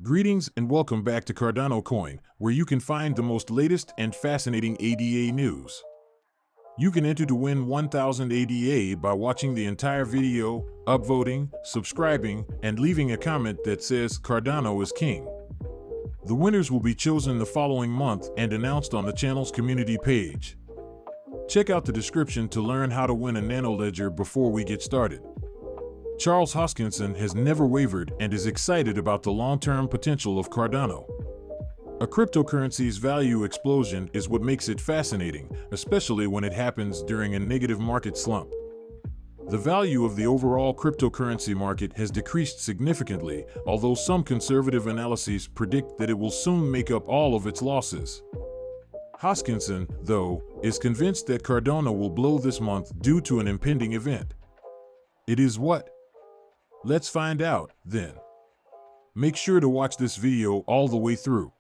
Greetings and welcome back to Cardano Coin, where you can find the most latest and fascinating ADA news. You can enter to win 1000 ADA by watching the entire video, upvoting, subscribing, and leaving a comment that says Cardano is king. The winners will be chosen the following month and announced on the channel's community page. Check out the description to learn how to win a nano ledger before we get started. Charles Hoskinson has never wavered and is excited about the long-term potential of Cardano. A cryptocurrency's value explosion is what makes it fascinating, especially when it happens during a negative market slump. The value of the overall cryptocurrency market has decreased significantly, although some conservative analyses predict that it will soon make up all of its losses. Hoskinson, though, is convinced that Cardano will blow this month due to an impending event. It is what? Let's find out, then. Make sure to watch this video all the way through.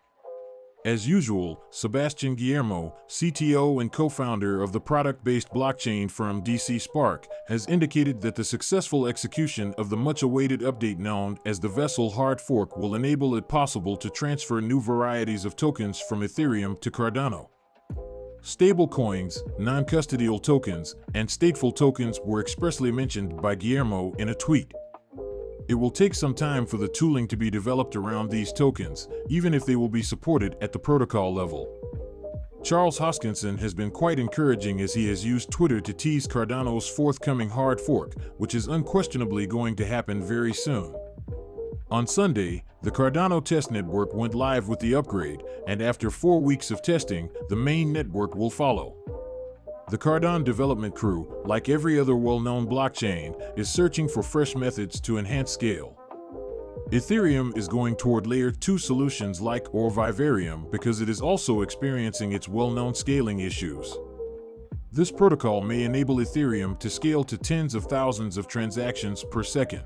As usual, Sebastian Guillermo, CTO and co-founder of the product-based blockchain firm DC Spark, has indicated that the successful execution of the much-awaited update known as the Vessel hard fork will enable it possible to transfer new varieties of tokens from Ethereum to Cardano. Stablecoins, non-custodial tokens, and stateful tokens were expressly mentioned by Guillermo in a tweet. It will take some time for the tooling to be developed around these tokens, even if they will be supported at the protocol level. Charles Hoskinson has been quite encouraging as he has used Twitter to tease Cardano's forthcoming hard fork, which is unquestionably going to happen very soon. On Sunday, the Cardano test network went live with the upgrade, and after 4 weeks of testing, the main network will follow. The Cardano development crew, like every other well-known blockchain, is searching for fresh methods to enhance scale. Ethereum is going toward Layer 2 solutions like Vivarium because it is also experiencing its well-known scaling issues. This protocol may enable Ethereum to scale to tens of thousands of transactions per second.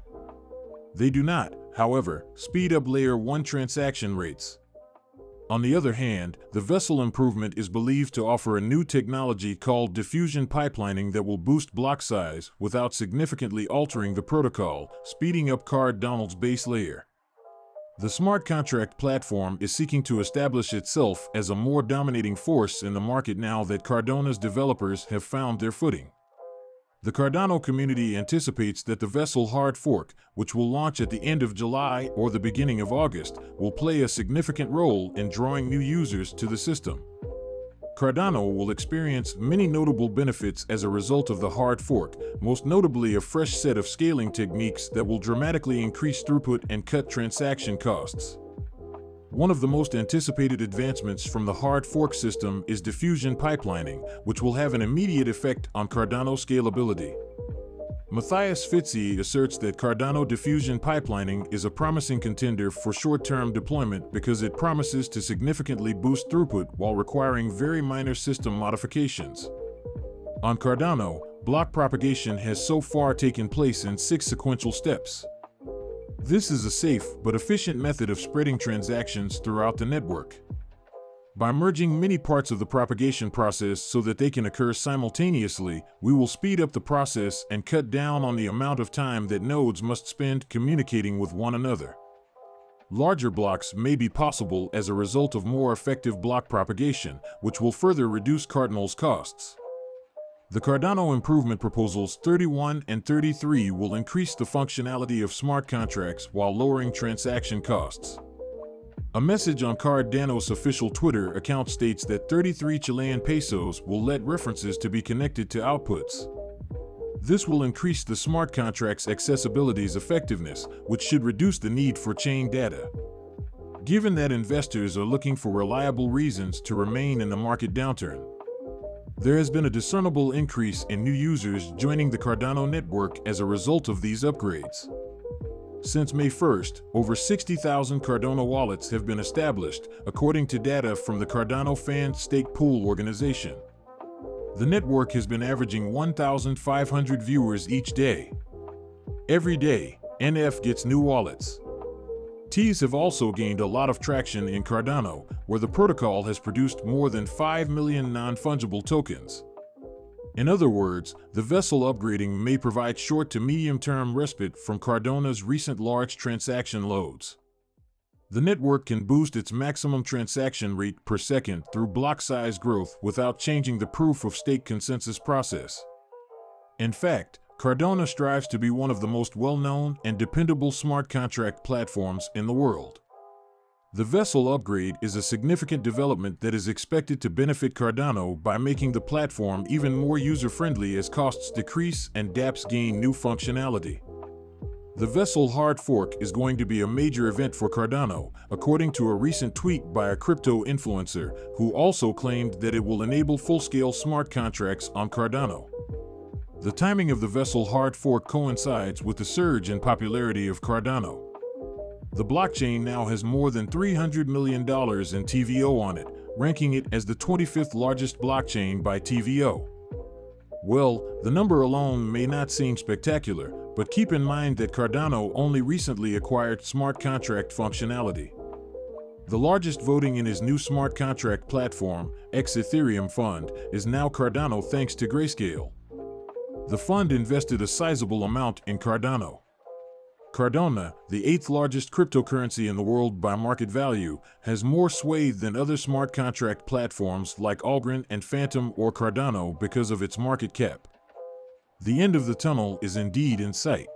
They do not, however, speed up Layer 1 transaction rates. On the other hand, the Vessel improvement is believed to offer a new technology called diffusion pipelining that will boost block size without significantly altering the protocol, speeding up Cardano's base layer. The smart contract platform is seeking to establish itself as a more dominating force in the market now that Cardano's developers have found their footing. The Cardano community anticipates that the Vessel hard fork, which will launch at the end of July or the beginning of August, will play a significant role in drawing new users to the system. Cardano will experience many notable benefits as a result of the hard fork, most notably a fresh set of scaling techniques that will dramatically increase throughput and cut transaction costs. One of the most anticipated advancements from the hard fork system is diffusion pipelining, which will have an immediate effect on Cardano scalability. Matthias Fitzi asserts that Cardano diffusion pipelining is a promising contender for short-term deployment because it promises to significantly boost throughput while requiring very minor system modifications. On Cardano, block propagation has so far taken place in 6 sequential steps. This is a safe but efficient method of spreading transactions throughout the network. By merging many parts of the propagation process so that they can occur simultaneously, we will speed up the process and cut down on the amount of time that nodes must spend communicating with one another. Larger blocks may be possible as a result of more effective block propagation, which will further reduce Cardano's costs. The Cardano improvement proposals 31 and 33 will increase the functionality of smart contracts while lowering transaction costs. A message on Cardano's official Twitter account states that 33 Chilean pesos will let references to be connected to outputs. This will increase the smart contract's accessibility's effectiveness, which should reduce the need for chain data. Given that investors are looking for reliable reasons to remain in the market downturn, there has been a discernible increase in new users joining the Cardano network as a result of these upgrades. Since May 1st, over 60,000 Cardano wallets have been established, according to data from the Cardano Fan Stake Pool organization. The network has been averaging 1,500 viewers each day. Every day, NF gets new wallets. Ts have also gained a lot of traction in Cardano, where the protocol has produced more than 5 million non-fungible tokens. In other words, the Vessel upgrading may provide short to medium-term respite from Cardano's recent large transaction loads. The network can boost its maximum transaction rate per second through block size growth without changing the proof-of-stake consensus process. In fact, Cardano strives to be one of the most well-known and dependable smart contract platforms in the world. The vessel upgrade is a significant development that is expected to benefit Cardano by making the platform even more user-friendly as costs decrease and dApps gain new functionality. The vessel hard fork is going to be a major event for Cardano, according to a recent tweet by a crypto influencer who also claimed that it will enable full-scale smart contracts on Cardano. The timing of the vessel hard fork coincides with the surge in popularity of Cardano. The blockchain now has more than $300 million in TVO on it, ranking it as the 25th largest blockchain by TVO. Well, the number alone may not seem spectacular, but keep in mind that Cardano only recently acquired smart contract functionality. The largest voting in his new smart contract platform, X Ethereum Fund, is now Cardano thanks to Grayscale. The fund invested a sizable amount in Cardano. Cardano, the 8th largest cryptocurrency in the world by market value, has more sway than other smart contract platforms like Algorand and Phantom or Cardano because of its market cap. The end of the tunnel is indeed in sight.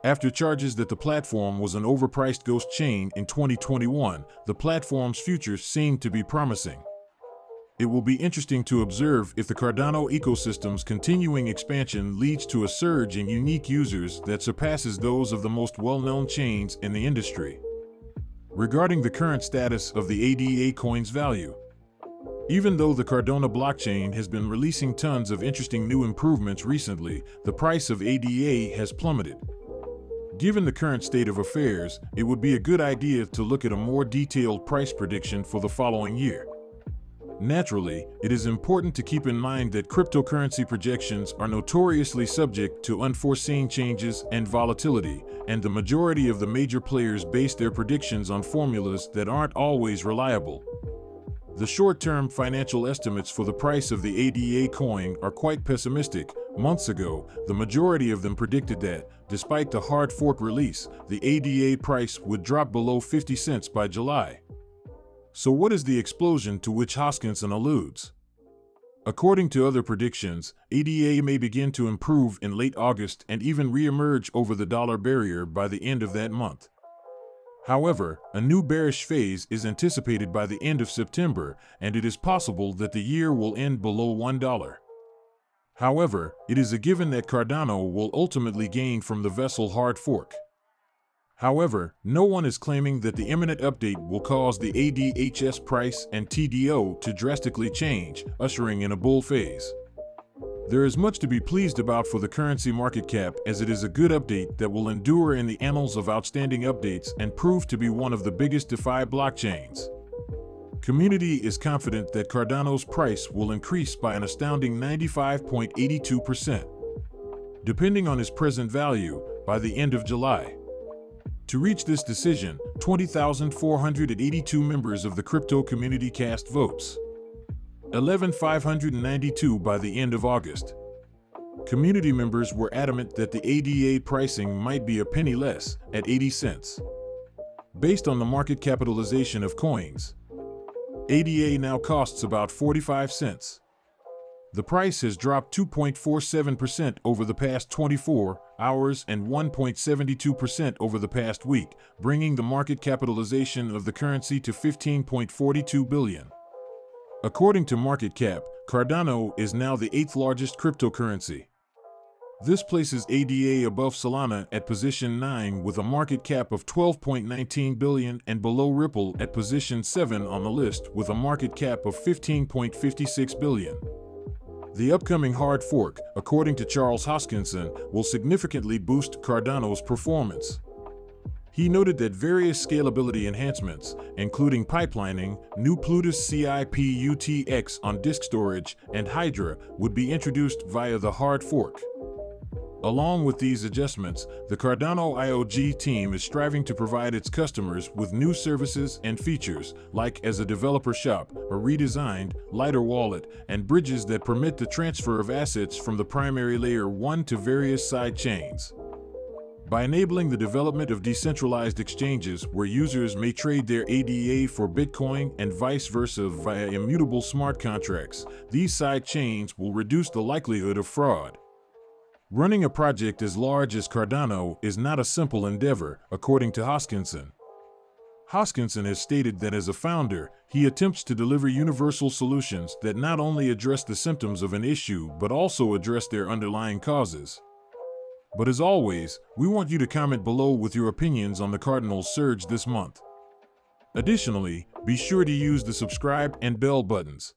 After charges that the platform was an overpriced ghost chain in 2021, the platform's future seemed to be promising. It will be interesting to observe if the Cardano ecosystem's continuing expansion leads to a surge in unique users that surpasses those of the most well-known chains in the industry. Regarding the current status of the ADA coin's value, even though the Cardano blockchain has been releasing tons of interesting new improvements recently, the price of ADA has plummeted. Given the current state of affairs, it would be a good idea to look at a more detailed price prediction for the following year. Naturally, it is important to keep in mind that cryptocurrency projections are notoriously subject to unforeseen changes and volatility, and the majority of the major players base their predictions on formulas that aren't always reliable. The short-term financial estimates for the price of the ADA coin are quite pessimistic. Months ago, the majority of them predicted that, despite the hard fork release, the ADA price would drop below 50 cents by July. So what is the explosion to which Hoskinson alludes? According to other predictions, ADA may begin to improve in late August and even re-emerge over the dollar barrier by the end of that month. However, a new bearish phase is anticipated by the end of September, and it is possible that the year will end below $1. However, it is a given that Cardano will ultimately gain from the vessel hard fork. However, no one is claiming that the imminent update will cause the ADHS price and TDO to drastically change, ushering in a bull phase. There is much to be pleased about for the currency market cap, as it is a good update that will endure in the annals of outstanding updates and prove to be one of the biggest DeFi blockchains. Community is confident that Cardano's price will increase by an astounding 95.82%, depending on its present value, by the end of July. To reach this decision, 20,482 members of the crypto community cast votes. 11,592 by the end of August. Community members were adamant that the ADA pricing might be a penny less, at 80 cents. Based on the market capitalization of coins, ADA now costs about 45 cents. The price has dropped 2.47% over the past 24 hours and 1.72% over the past week, bringing the market capitalization of the currency to $15.42 billion. According to market cap, Cardano is now the 8th largest cryptocurrency. This places ADA above Solana at position 9 with a market cap of $12.19 billion and below Ripple at position 7 on the list with a market cap of $15.56 billion. The upcoming hard fork, according to Charles Hoskinson, will significantly boost Cardano's performance. He noted that various scalability enhancements, including pipelining, new Plutus CIP-UTX on disk storage, and Hydra, would be introduced via the hard fork. Along with these adjustments, the Cardano IOG team is striving to provide its customers with new services and features, like as a developer shop, a redesigned, lighter wallet, and bridges that permit the transfer of assets from the primary layer 1 to various side chains. By enabling the development of decentralized exchanges where users may trade their ADA for Bitcoin and vice versa via immutable smart contracts, these side chains will reduce the likelihood of fraud. Running a project as large as Cardano is not a simple endeavor, according to Hoskinson. Hoskinson has stated that as a founder, he attempts to deliver universal solutions that not only address the symptoms of an issue but also address their underlying causes. But as always, we want you to comment below with your opinions on the Cardinal's surge this month. Additionally, be sure to use the subscribe and bell buttons.